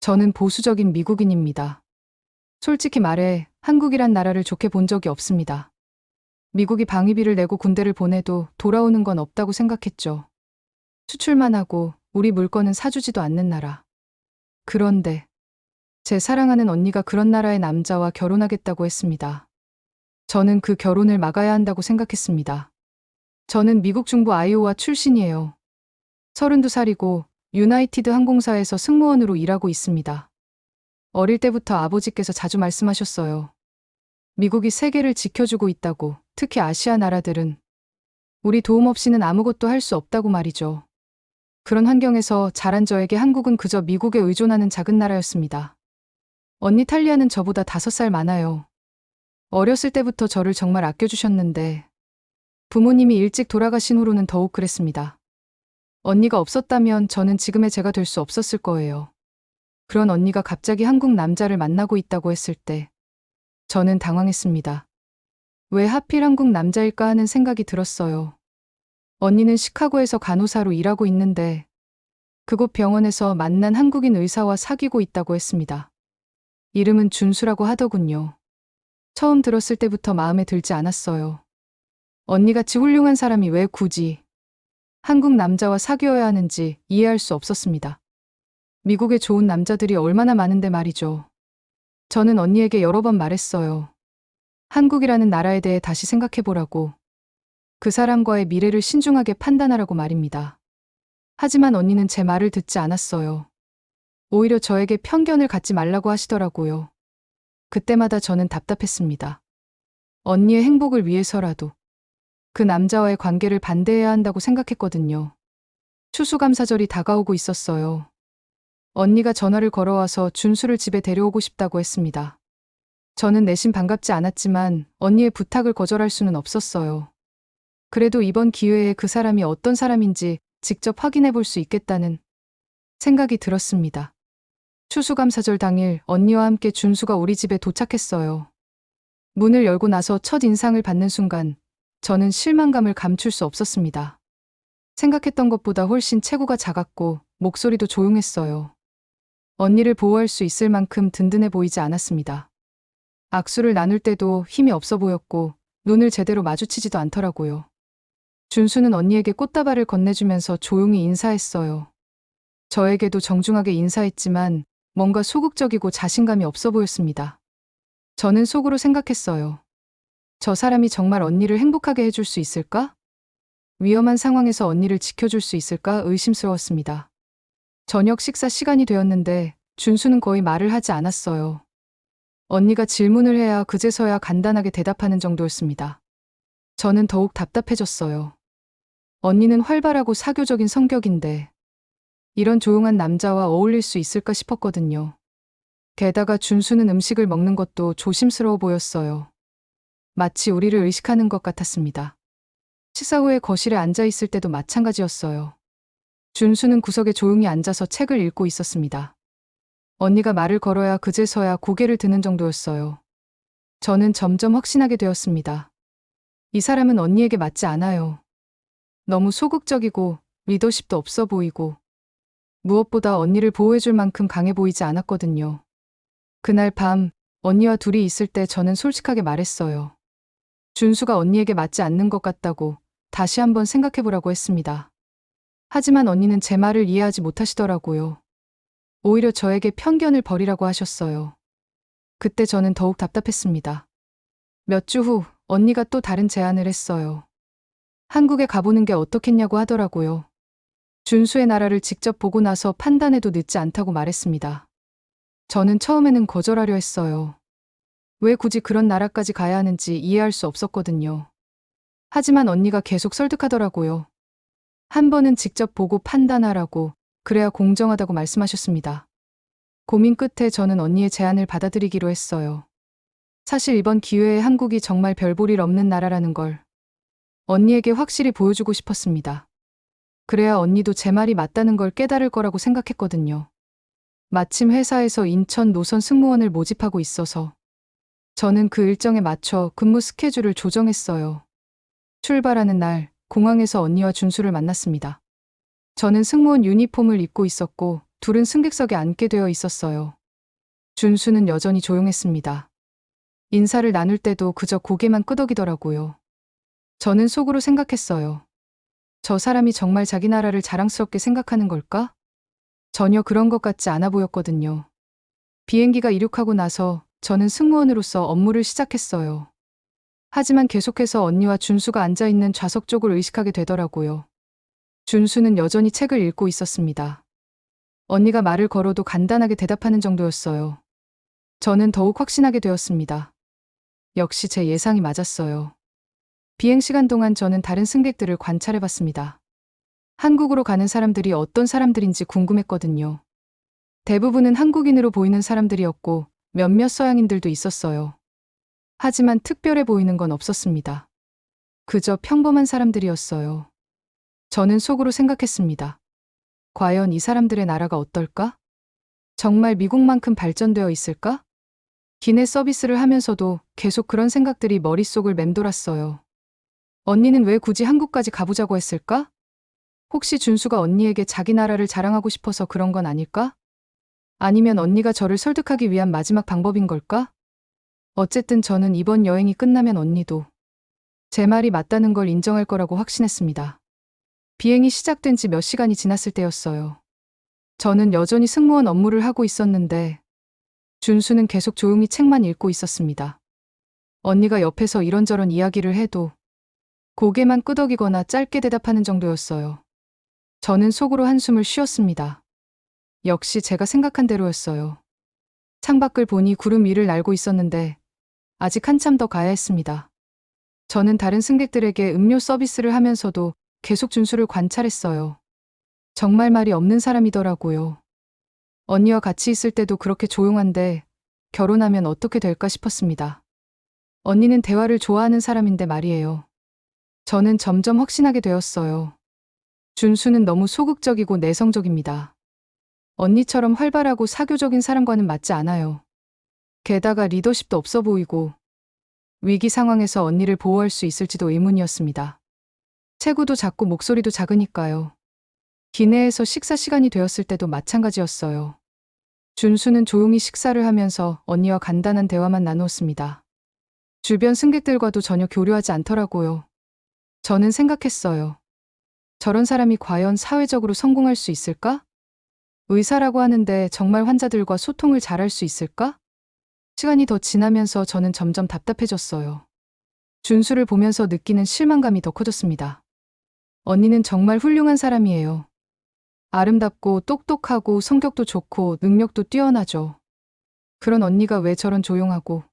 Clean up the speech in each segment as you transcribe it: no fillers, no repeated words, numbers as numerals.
저는 보수적인 미국인입니다. 솔직히 말해 한국이란 나라를 좋게 본 적이 없습니다. 미국이 방위비를 내고 군대를 보내도 돌아오는 건 없다고 생각했죠. 수출만 하고 우리 물건은 사주지도 않는 나라. 그런데 제 사랑하는 언니가 그런 나라의 남자와 결혼하겠다고 했습니다. 저는 그 결혼을 막아야 한다고 생각했습니다. 저는 미국 중부 아이오와 출신이에요. 32살이고 유나이티드 항공사에서 승무원으로 일하고 있습니다. 어릴 때부터 아버지께서 자주 말씀하셨어요. 미국이 세계를 지켜주고 있다고, 특히 아시아 나라들은. 우리 도움 없이는 아무것도 할 수 없다고 말이죠. 그런 환경에서 자란 저에게 한국은 그저 미국에 의존하는 작은 나라였습니다. 언니 탈리아는 저보다 5살 많아요. 어렸을 때부터 저를 정말 아껴주셨는데 부모님이 일찍 돌아가신 후로는 더욱 그랬습니다. 언니가 없었다면 저는 지금의 제가 될 수 없었을 거예요. 그런 언니가 갑자기 한국 남자를 만나고 있다고 했을 때 저는 당황했습니다. 왜 하필 한국 남자일까 하는 생각이 들었어요. 언니는 시카고에서 간호사로 일하고 있는데 그곳 병원에서 만난 한국인 의사와 사귀고 있다고 했습니다. 이름은 준수라고 하더군요. 처음 들었을 때부터 마음에 들지 않았어요. 언니같이 훌륭한 사람이 왜 굳이 한국 남자와 사귀어야 하는지 이해할 수 없었습니다. 미국에 좋은 남자들이 얼마나 많은데 말이죠. 저는 언니에게 여러 번 말했어요. 한국이라는 나라에 대해 다시 생각해보라고. 그 사람과의 미래를 신중하게 판단하라고 말입니다. 하지만 언니는 제 말을 듣지 않았어요. 오히려 저에게 편견을 갖지 말라고 하시더라고요. 그때마다 저는 답답했습니다. 언니의 행복을 위해서라도 그 남자와의 관계를 반대해야 한다고 생각했거든요. 추수감사절이 다가오고 있었어요. 언니가 전화를 걸어와서 준수를 집에 데려오고 싶다고 했습니다. 저는 내심 반갑지 않았지만 언니의 부탁을 거절할 수는 없었어요. 그래도 이번 기회에 그 사람이 어떤 사람인지 직접 확인해 볼 수 있겠다는 생각이 들었습니다. 추수감사절 당일 언니와 함께 준수가 우리 집에 도착했어요. 문을 열고 나서 첫 인상을 받는 순간 저는 실망감을 감출 수 없었습니다. 생각했던 것보다 훨씬 체구가 작았고 목소리도 조용했어요. 언니를 보호할 수 있을 만큼 든든해 보이지 않았습니다. 악수를 나눌 때도 힘이 없어 보였고 눈을 제대로 마주치지도 않더라고요. 준수는 언니에게 꽃다발을 건네주면서 조용히 인사했어요. 저에게도 정중하게 인사했지만 뭔가 소극적이고 자신감이 없어 보였습니다. 저는 속으로 생각했어요. 저 사람이 정말 언니를 행복하게 해줄 수 있을까? 위험한 상황에서 언니를 지켜줄 수 있을까 의심스러웠습니다. 저녁 식사 시간이 되었는데 준수는 거의 말을 하지 않았어요. 언니가 질문을 해야 그제서야 간단하게 대답하는 정도였습니다. 저는 더욱 답답해졌어요. 언니는 활발하고 사교적인 성격인데 이런 조용한 남자와 어울릴 수 있을까 싶었거든요. 게다가 준수는 음식을 먹는 것도 조심스러워 보였어요. 마치 우리를 의식하는 것 같았습니다. 식사 후에 거실에 앉아 있을 때도 마찬가지였어요. 준수는 구석에 조용히 앉아서 책을 읽고 있었습니다. 언니가 말을 걸어야 그제서야 고개를 드는 정도였어요. 저는 점점 확신하게 되었습니다. 이 사람은 언니에게 맞지 않아요. 너무 소극적이고 리더십도 없어 보이고 무엇보다 언니를 보호해줄 만큼 강해 보이지 않았거든요. 그날 밤 언니와 둘이 있을 때 저는 솔직하게 말했어요. 준수가 언니에게 맞지 않는 것 같다고 다시 한번 생각해보라고 했습니다. 하지만 언니는 제 말을 이해하지 못하시더라고요. 오히려 저에게 편견을 버리라고 하셨어요. 그때 저는 더욱 답답했습니다. 몇 주 후 언니가 또 다른 제안을 했어요. 한국에 가보는 게 어떻겠냐고 하더라고요. 준수의 나라를 직접 보고 나서 판단해도 늦지 않다고 말했습니다. 저는 처음에는 거절하려 했어요. 왜 굳이 그런 나라까지 가야 하는지 이해할 수 없었거든요. 하지만 언니가 계속 설득하더라고요. 한 번은 직접 보고 판단하라고, 그래야 공정하다고 말씀하셨습니다. 고민 끝에 저는 언니의 제안을 받아들이기로 했어요. 사실 이번 기회에 한국이 정말 별 볼 일 없는 나라라는 걸 언니에게 확실히 보여주고 싶었습니다. 그래야 언니도 제 말이 맞다는 걸 깨달을 거라고 생각했거든요. 마침 회사에서 인천 노선 승무원을 모집하고 있어서 저는 그 일정에 맞춰 근무 스케줄을 조정했어요. 출발하는 날 공항에서 언니와 준수를 만났습니다. 저는 승무원 유니폼을 입고 있었고 둘은 승객석에 앉게 되어 있었어요. 준수는 여전히 조용했습니다. 인사를 나눌 때도 그저 고개만 끄덕이더라고요. 저는 속으로 생각했어요. 저 사람이 정말 자기 나라를 자랑스럽게 생각하는 걸까? 전혀 그런 것 같지 않아 보였거든요. 비행기가 이륙하고 나서 저는 승무원으로서 업무를 시작했어요. 하지만 계속해서 언니와 준수가 앉아있는 좌석 쪽을 의식하게 되더라고요. 준수는 여전히 책을 읽고 있었습니다. 언니가 말을 걸어도 간단하게 대답하는 정도였어요. 저는 더욱 확신하게 되었습니다. 역시 제 예상이 맞았어요. 비행 시간 동안 저는 다른 승객들을 관찰해봤습니다. 한국으로 가는 사람들이 어떤 사람들인지 궁금했거든요. 대부분은 한국인으로 보이는 사람들이었고 몇몇 서양인들도 있었어요. 하지만 특별해 보이는 건 없었습니다. 그저 평범한 사람들이었어요. 저는 속으로 생각했습니다. 과연 이 사람들의 나라가 어떨까? 정말 미국만큼 발전되어 있을까? 기내 서비스를 하면서도 계속 그런 생각들이 머릿속을 맴돌았어요. 언니는 왜 굳이 한국까지 가보자고 했을까? 혹시 준수가 언니에게 자기 나라를 자랑하고 싶어서 그런 건 아닐까? 아니면 언니가 저를 설득하기 위한 마지막 방법인 걸까? 어쨌든 저는 이번 여행이 끝나면 언니도 제 말이 맞다는 걸 인정할 거라고 확신했습니다. 비행이 시작된 지 몇 시간이 지났을 때였어요. 저는 여전히 승무원 업무를 하고 있었는데 준수는 계속 조용히 책만 읽고 있었습니다. 언니가 옆에서 이런저런 이야기를 해도 고개만 끄덕이거나 짧게 대답하는 정도였어요. 저는 속으로 한숨을 쉬었습니다. 역시 제가 생각한 대로였어요. 창밖을 보니 구름 위를 날고 있었는데 아직 한참 더 가야 했습니다. 저는 다른 승객들에게 음료 서비스를 하면서도 계속 준수를 관찰했어요. 정말 말이 없는 사람이더라고요. 언니와 같이 있을 때도 그렇게 조용한데 결혼하면 어떻게 될까 싶었습니다. 언니는 대화를 좋아하는 사람인데 말이에요. 저는 점점 확신하게 되었어요. 준수는 너무 소극적이고 내성적입니다. 언니처럼 활발하고 사교적인 사람과는 맞지 않아요. 게다가 리더십도 없어 보이고 위기 상황에서 언니를 보호할 수 있을지도 의문이었습니다. 체구도 작고 목소리도 작으니까요. 기내에서 식사 시간이 되었을 때도 마찬가지였어요. 준수는 조용히 식사를 하면서 언니와 간단한 대화만 나누었습니다. 주변 승객들과도 전혀 교류하지 않더라고요. 저는 생각했어요. 저런 사람이 과연 사회적으로 성공할 수 있을까? 의사라고 하는데 정말 환자들과 소통을 잘할 수 있을까? 시간이 더 지나면서 저는 점점 답답해졌어요. 준수를 보면서 느끼는 실망감이 더 커졌습니다. 언니는 정말 훌륭한 사람이에요. 아름답고 똑똑하고 성격도 좋고 능력도 뛰어나죠. 그런 언니가 왜 저런 조용하고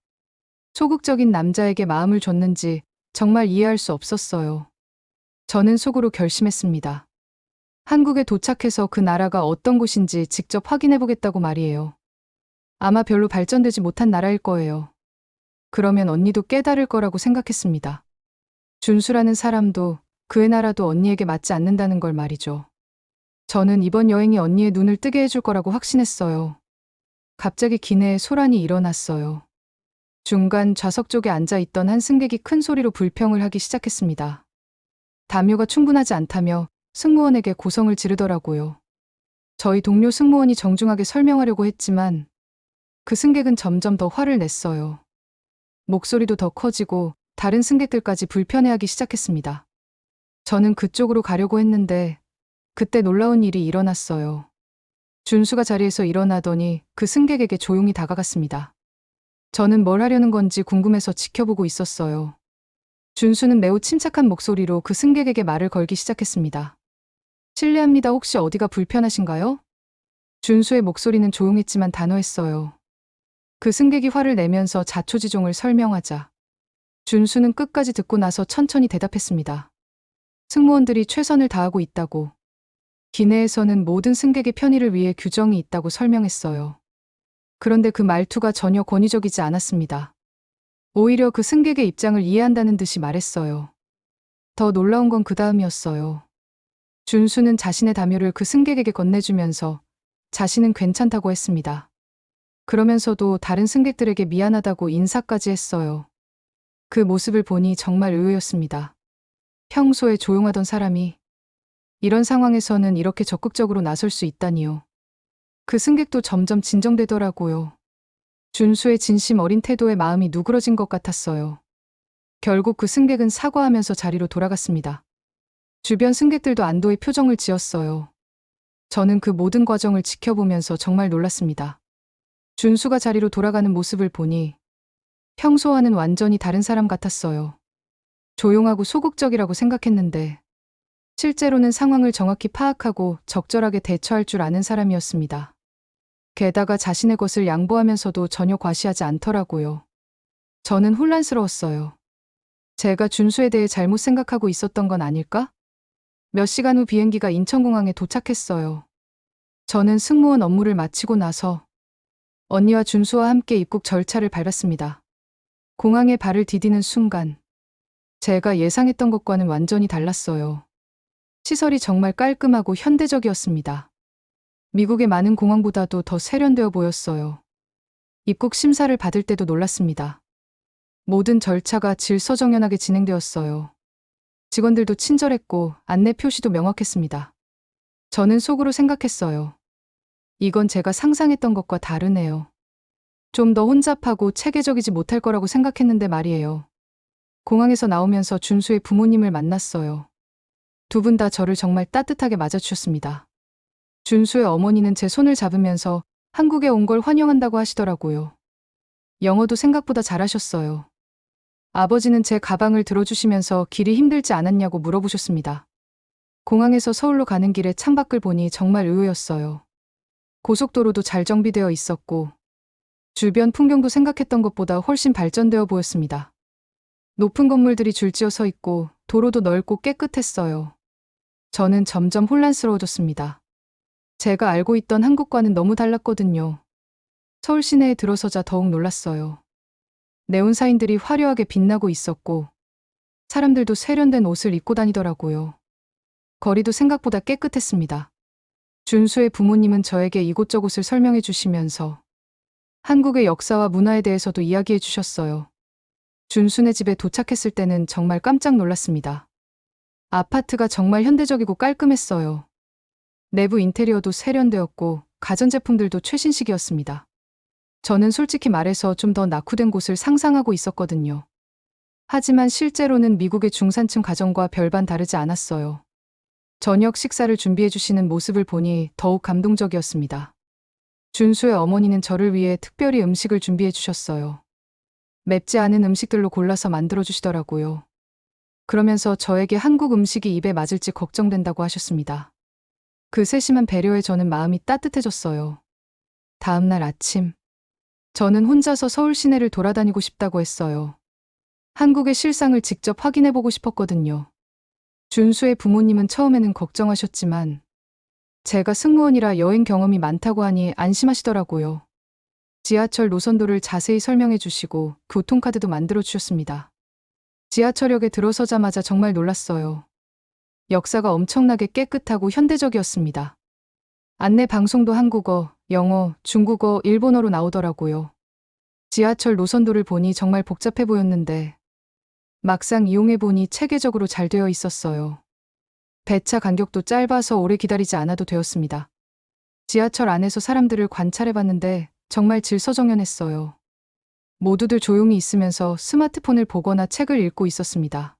소극적인 남자에게 마음을 줬는지 정말 이해할 수 없었어요. 저는 속으로 결심했습니다. 한국에 도착해서 그 나라가 어떤 곳인지 직접 확인해보겠다고 말이에요. 아마 별로 발전되지 못한 나라일 거예요. 그러면 언니도 깨달을 거라고 생각했습니다. 준수라는 사람도 그의 나라도 언니에게 맞지 않는다는 걸 말이죠. 저는 이번 여행이 언니의 눈을 뜨게 해줄 거라고 확신했어요. 갑자기 기내에 소란이 일어났어요. 중간 좌석 쪽에 앉아있던 한 승객이 큰 소리로 불평을 하기 시작했습니다. 담요가 충분하지 않다며 승무원에게 고성을 지르더라고요. 저희 동료 승무원이 정중하게 설명하려고 했지만 그 승객은 점점 더 화를 냈어요. 목소리도 더 커지고 다른 승객들까지 불편해하기 시작했습니다. 저는 그쪽으로 가려고 했는데 그때 놀라운 일이 일어났어요. 준수가 자리에서 일어나더니 그 승객에게 조용히 다가갔습니다. 저는 뭘 하려는 건지 궁금해서 지켜보고 있었어요. 준수는 매우 침착한 목소리로 그 승객에게 말을 걸기 시작했습니다. 실례합니다. 혹시 어디가 불편하신가요? 준수의 목소리는 조용했지만 단호했어요. 그 승객이 화를 내면서 자초지종을 설명하자 준수는 끝까지 듣고 나서 천천히 대답했습니다. 승무원들이 최선을 다하고 있다고. 기내에서는 모든 승객의 편의를 위해 규정이 있다고 설명했어요. 그런데 그 말투가 전혀 권위적이지 않았습니다. 오히려 그 승객의 입장을 이해한다는 듯이 말했어요. 더 놀라운 건 그 다음이었어요. 준수는 자신의 담요를 그 승객에게 건네주면서 자신은 괜찮다고 했습니다. 그러면서도 다른 승객들에게 미안하다고 인사까지 했어요. 그 모습을 보니 정말 의외였습니다. 평소에 조용하던 사람이 이런 상황에서는 이렇게 적극적으로 나설 수 있다니요. 그 승객도 점점 진정되더라고요. 준수의 진심 어린 태도에 마음이 누그러진 것 같았어요. 결국 그 승객은 사과하면서 자리로 돌아갔습니다. 주변 승객들도 안도의 표정을 지었어요. 저는 그 모든 과정을 지켜보면서 정말 놀랐습니다. 준수가 자리로 돌아가는 모습을 보니 평소와는 완전히 다른 사람 같았어요. 조용하고 소극적이라고 생각했는데 실제로는 상황을 정확히 파악하고 적절하게 대처할 줄 아는 사람이었습니다. 게다가 자신의 것을 양보하면서도 전혀 과시하지 않더라고요. 저는 혼란스러웠어요. 제가 준수에 대해 잘못 생각하고 있었던 건 아닐까? 몇 시간 후 비행기가 인천공항에 도착했어요. 저는 승무원 업무를 마치고 나서 언니와 준수와 함께 입국 절차를 밟았습니다. 공항에 발을 디디는 순간 제가 예상했던 것과는 완전히 달랐어요. 시설이 정말 깔끔하고 현대적이었습니다. 미국의 많은 공항보다도 더 세련되어 보였어요. 입국 심사를 받을 때도 놀랐습니다. 모든 절차가 질서정연하게 진행되었어요. 직원들도 친절했고 안내 표시도 명확했습니다. 저는 속으로 생각했어요. 이건 제가 상상했던 것과 다르네요. 좀 더 혼잡하고 체계적이지 못할 거라고 생각했는데 말이에요. 공항에서 나오면서 준수의 부모님을 만났어요. 두 분 다 저를 정말 따뜻하게 맞아주셨습니다. 준수의 어머니는 제 손을 잡으면서 한국에 온 걸 환영한다고 하시더라고요. 영어도 생각보다 잘하셨어요. 아버지는 제 가방을 들어주시면서 길이 힘들지 않았냐고 물어보셨습니다. 공항에서 서울로 가는 길에 창밖을 보니 정말 의외였어요. 고속도로도 잘 정비되어 있었고 주변 풍경도 생각했던 것보다 훨씬 발전되어 보였습니다. 높은 건물들이 줄지어 서 있고 도로도 넓고 깨끗했어요. 저는 점점 혼란스러워졌습니다. 제가 알고 있던 한국과는 너무 달랐거든요. 서울 시내에 들어서자 더욱 놀랐어요. 네온사인들이 화려하게 빛나고 있었고 사람들도 세련된 옷을 입고 다니더라고요. 거리도 생각보다 깨끗했습니다. 준수의 부모님은 저에게 이곳저곳을 설명해 주시면서 한국의 역사와 문화에 대해서도 이야기해 주셨어요. 준수네 집에 도착했을 때는 정말 깜짝 놀랐습니다. 아파트가 정말 현대적이고 깔끔했어요. 내부 인테리어도 세련되었고 가전제품들도 최신식이었습니다. 저는 솔직히 말해서 좀 더 낙후된 곳을 상상하고 있었거든요. 하지만 실제로는 미국의 중산층 가정과 별반 다르지 않았어요. 저녁 식사를 준비해 주시는 모습을 보니 더욱 감동적이었습니다. 준수의 어머니는 저를 위해 특별히 음식을 준비해 주셨어요. 맵지 않은 음식들로 골라서 만들어 주시더라고요. 그러면서 저에게 한국 음식이 입에 맞을지 걱정된다고 하셨습니다. 그 세심한 배려에 저는 마음이 따뜻해졌어요. 다음 날 아침, 저는 혼자서 서울 시내를 돌아다니고 싶다고 했어요. 한국의 실상을 직접 확인해보고 싶었거든요. 준수의 부모님은 처음에는 걱정하셨지만 제가 승무원이라 여행 경험이 많다고 하니 안심하시더라고요. 지하철 노선도를 자세히 설명해 주시고 교통카드도 만들어 주셨습니다. 지하철역에 들어서자마자 정말 놀랐어요. 역사가 엄청나게 깨끗하고 현대적이었습니다. 안내 방송도 한국어, 영어, 중국어, 일본어로 나오더라고요. 지하철 노선도를 보니 정말 복잡해 보였는데 막상 이용해보니 체계적으로 잘 되어 있었어요. 배차 간격도 짧아서 오래 기다리지 않아도 되었습니다. 지하철 안에서 사람들을 관찰해봤는데 정말 질서정연했어요. 모두들 조용히 있으면서 스마트폰을 보거나 책을 읽고 있었습니다.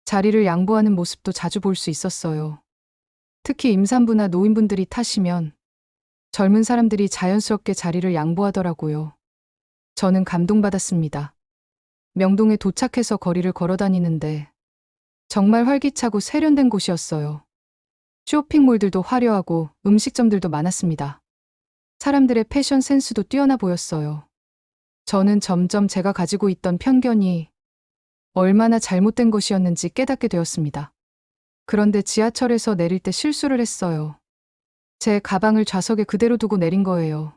자리를 양보하는 모습도 자주 볼 수 있었어요. 특히 임산부나 노인분들이 타시면 젊은 사람들이 자연스럽게 자리를 양보하더라고요. 저는 감동받았습니다. 명동에 도착해서 거리를 걸어 다니는데 정말 활기차고 세련된 곳이었어요. 쇼핑몰들도 화려하고 음식점들도 많았습니다. 사람들의 패션 센스도 뛰어나 보였어요. 저는 점점 제가 가지고 있던 편견이 얼마나 잘못된 것이었는지 깨닫게 되었습니다. 그런데 지하철에서 내릴 때 실수를 했어요. 제 가방을 좌석에 그대로 두고 내린 거예요.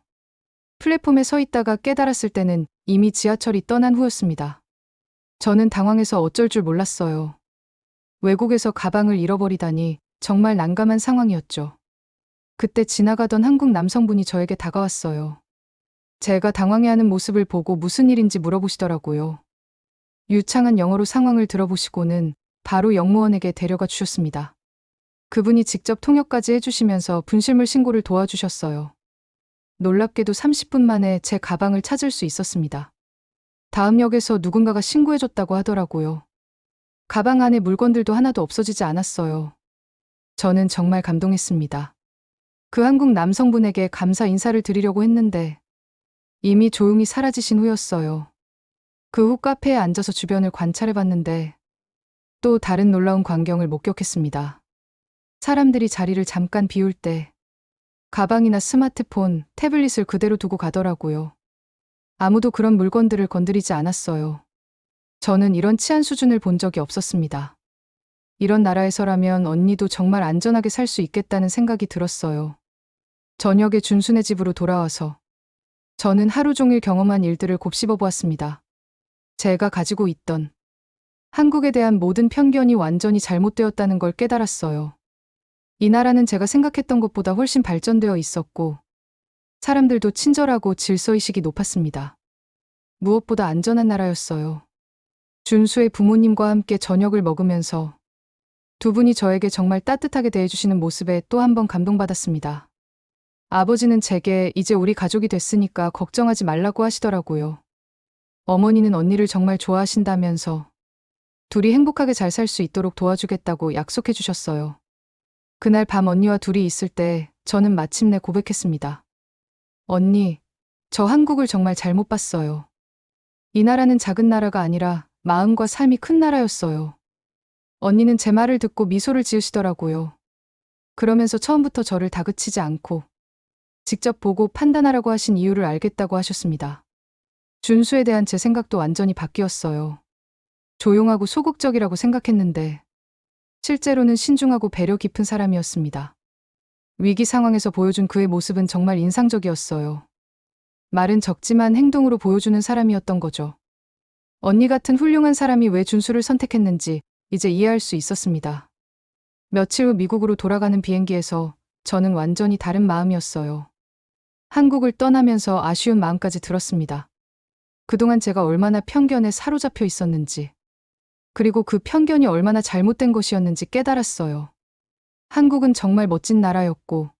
플랫폼에 서 있다가 깨달았을 때는 이미 지하철이 떠난 후였습니다. 저는 당황해서 어쩔 줄 몰랐어요. 외국에서 가방을 잃어버리다니 정말 난감한 상황이었죠. 그때 지나가던 한국 남성분이 저에게 다가왔어요. 제가 당황해하는 모습을 보고 무슨 일인지 물어보시더라고요. 유창한 영어로 상황을 들어보시고는 바로 역무원에게 데려가 주셨습니다. 그분이 직접 통역까지 해주시면서 분실물 신고를 도와주셨어요. 놀랍게도 30분 만에 제 가방을 찾을 수 있었습니다. 다음 역에서 누군가가 신고해줬다고 하더라고요. 가방 안에 물건들도 하나도 없어지지 않았어요. 저는 정말 감동했습니다. 그 한국 남성분에게 감사 인사를 드리려고 했는데 이미 조용히 사라지신 후였어요. 그 후 카페에 앉아서 주변을 관찰해봤는데 또 다른 놀라운 광경을 목격했습니다. 사람들이 자리를 잠깐 비울 때 가방이나 스마트폰, 태블릿을 그대로 두고 가더라고요. 아무도 그런 물건들을 건드리지 않았어요. 저는 이런 치안 수준을 본 적이 없었습니다. 이런 나라에서라면 언니도 정말 안전하게 살 수 있겠다는 생각이 들었어요. 저녁에 준수네 집으로 돌아와서 저는 하루 종일 경험한 일들을 곱씹어 보았습니다. 제가 가지고 있던 한국에 대한 모든 편견이 완전히 잘못되었다는 걸 깨달았어요. 이 나라는 제가 생각했던 것보다 훨씬 발전되어 있었고 사람들도 친절하고 질서의식이 높았습니다. 무엇보다 안전한 나라였어요. 준수의 부모님과 함께 저녁을 먹으면서 두 분이 저에게 정말 따뜻하게 대해주시는 모습에 또 한 번 감동받았습니다. 아버지는 제게 이제 우리 가족이 됐으니까 걱정하지 말라고 하시더라고요. 어머니는 언니를 정말 좋아하신다면서 둘이 행복하게 잘 살 수 있도록 도와주겠다고 약속해 주셨어요. 그날 밤 언니와 둘이 있을 때 저는 마침내 고백했습니다. 언니, 저 한국을 정말 잘못 봤어요. 이 나라는 작은 나라가 아니라 마음과 삶이 큰 나라였어요. 언니는 제 말을 듣고 미소를 지으시더라고요. 그러면서 처음부터 저를 다그치지 않고 직접 보고 판단하라고 하신 이유를 알겠다고 하셨습니다. 준수에 대한 제 생각도 완전히 바뀌었어요. 조용하고 소극적이라고 생각했는데 실제로는 신중하고 배려 깊은 사람이었습니다. 위기 상황에서 보여준 그의 모습은 정말 인상적이었어요. 말은 적지만 행동으로 보여주는 사람이었던 거죠. 언니 같은 훌륭한 사람이 왜 준수를 선택했는지 이제 이해할 수 있었습니다. 며칠 후 미국으로 돌아가는 비행기에서 저는 완전히 다른 마음이었어요. 한국을 떠나면서 아쉬운 마음까지 들었습니다. 그동안 제가 얼마나 편견에 사로잡혀 있었는지, 그리고 그 편견이 얼마나 잘못된 것이었는지 깨달았어요. 한국은 정말 멋진 나라였고,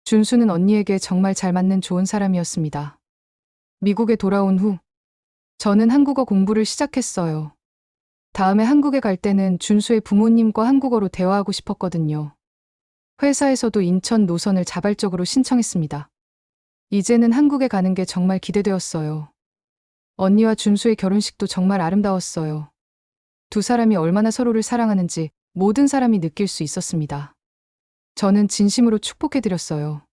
준수는 언니에게 정말 잘 맞는 좋은 사람이었습니다. 미국에 돌아온 후, 저는 한국어 공부를 시작했어요. 다음에 한국에 갈 때는 준수의 부모님과 한국어로 대화하고 싶었거든요. 회사에서도 인천 노선을 자발적으로 신청했습니다. 이제는 한국에 가는 게 정말 기대되었어요. 언니와 준수의 결혼식도 정말 아름다웠어요. 두 사람이 얼마나 서로를 사랑하는지 모든 사람이 느낄 수 있었습니다. 저는 진심으로 축복해드렸어요.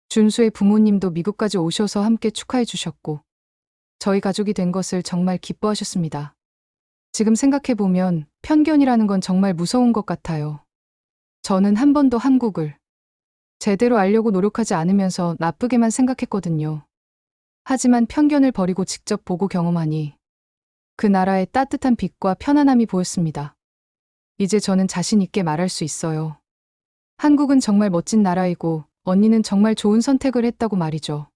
준수의 부모님도 미국까지 오셔서 함께 축하해 주셨고, 저희 가족이 된 것을 정말 기뻐하셨습니다. 지금 생각해보면 편견이라는 건 정말 무서운 것 같아요. 저는 한 번도 한국을 제대로 알려고 노력하지 않으면서 나쁘게만 생각했거든요. 하지만 편견을 버리고 직접 보고 경험하니 그 나라의 따뜻한 빛과 편안함이 보였습니다. 이제 저는 자신 있게 말할 수 있어요. 한국은 정말 멋진 나라이고 언니는 정말 좋은 선택을 했다고 말이죠.